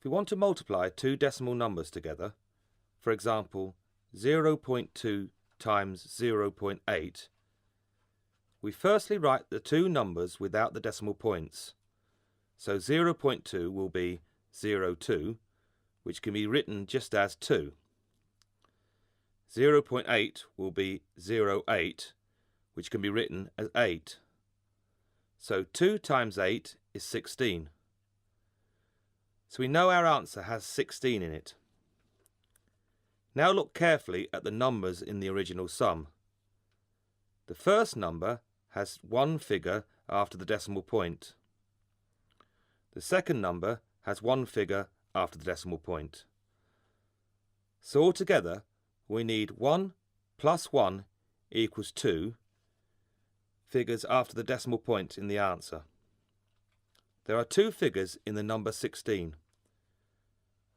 If we want to multiply two decimal numbers together, for example 0.2 times 0.8, we firstly write the two numbers without the decimal points. So 0.2 will be 0.2, which can be written just as 2. 0.8 will be 0.8, which can be written as 8. So 2 times 8 is 16. So we know our answer has 16 in it. Now look carefully at the numbers in the original sum. The first number has one figure after the decimal point. The second number has one figure after the decimal point. So altogether, we need 1 plus 1 equals 2 figures after the decimal point in the answer. There are two figures in the number 16.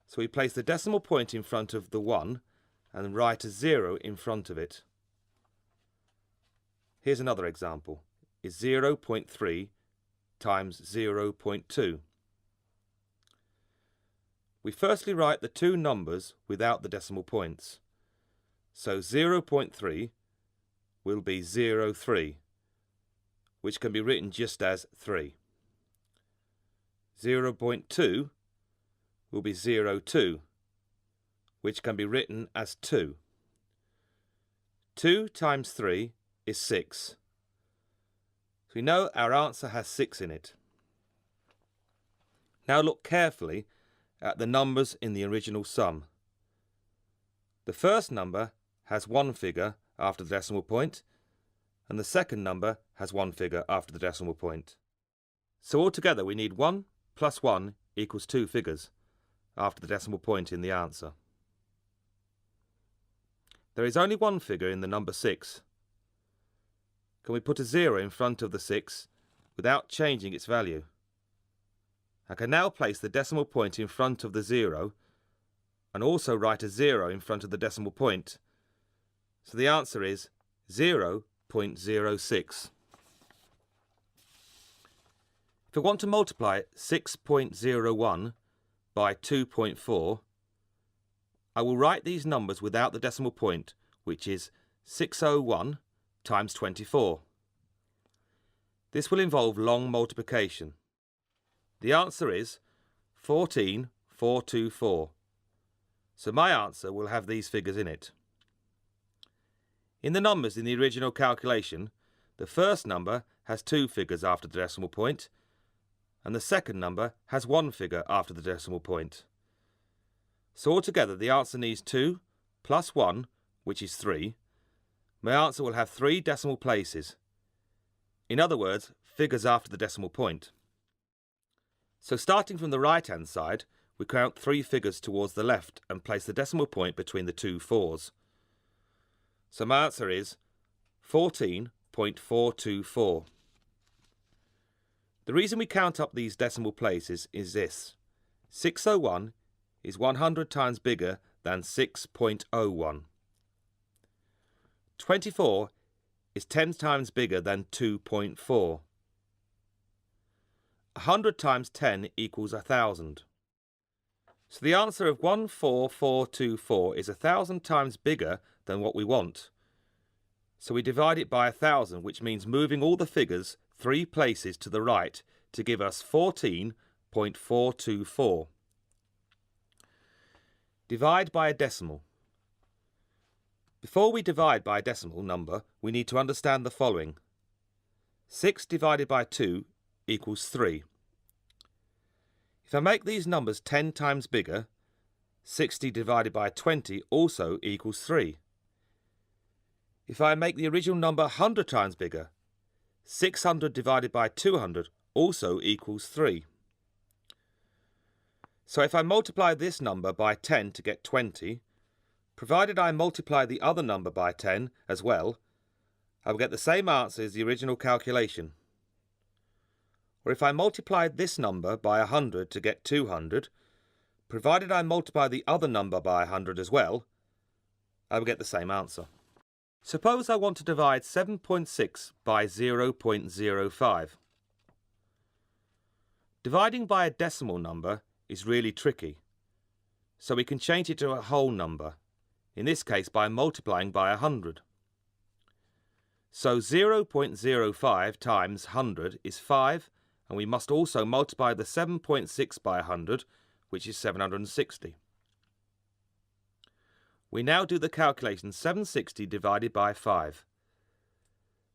So we place the decimal point in front of the 1 and write a 0 in front of it. Here's another example. Is 0.3 times 0.2. We firstly write the two numbers without the decimal points. So 0.3 will be 0.3, which can be written just as 3. 0.2 will be 0.2, which can be written as 2. 2 times 3 is 6. So we know our answer has 6 in it. Now look carefully at the numbers in the original sum. The first number has one figure after the decimal point, and the second number has one figure after the decimal point. So altogether we need 1 plus 1 equals 2 figures after the decimal point in the answer. There is only one figure in the number 6. Can we put a 0 in front of the 6 without changing its value? I can now place the decimal point in front of the 0 and also write a 0 in front of the decimal point. So the answer is 0.06. If I want to multiply 6.01 by 2.4, I will write these numbers without the decimal point, which is 601 times 24. This will involve long multiplication. The answer is 14,424. So my answer will have these figures in it. In the numbers in the original calculation, the first number has two figures after the decimal point, and the second number has one figure after the decimal point. So altogether the answer needs 2 plus 1, which is 3. My answer will have 3 decimal places. In other words, figures after the decimal point. So starting from the right-hand side, we count 3 figures towards the left and place the decimal point between the two 4s. So my answer is 14.424. The reason we count up these decimal places is this. 601 is 100 times bigger than 6.01. 24 is 10 times bigger than 2.4. 100 times 10 equals 1,000. So the answer of 14424 is 1,000 times bigger than what we want. So we divide it by 1,000, which means moving all the figures 3 places to the right to give us 14.424. Divide by a decimal. Before we divide by a decimal number, we need to understand the following. 6 divided by 2 equals 3. If I make these numbers 10 times bigger, 60 divided by 20 also equals 3. If I make the original number 100 times bigger, 600 divided by 200 also equals 3. So if I multiply this number by 10 to get 20, provided I multiply the other number by 10 as well, I will get the same answer as the original calculation. Or if I multiply this number by 100 to get 200, provided I multiply the other number by 100 as well, I will get the same answer. Suppose I want to divide 7.6 by 0.05. Dividing by a decimal number is really tricky, so we can change it to a whole number, in this case by multiplying by 100. So 0.05 times 100 is 5, and we must also multiply the 7.6 by 100, which is 760. We now do the calculation 760 divided by 5.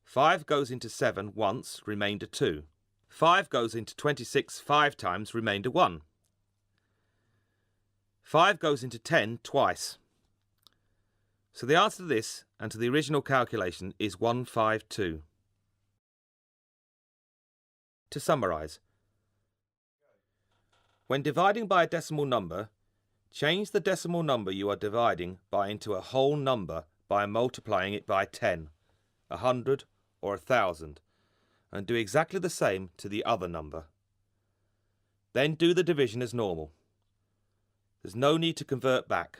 5 goes into 7 once, remainder 2. 5 goes into 26 5 times, remainder 1. 5 goes into 10 twice. So the answer to this and to the original calculation is 152. To summarise, when dividing by a decimal number, change the decimal number you are dividing by into a whole number by multiplying it by 10, 100 or 1000, and do exactly the same to the other number. Then do the division as normal. There's no need to convert back.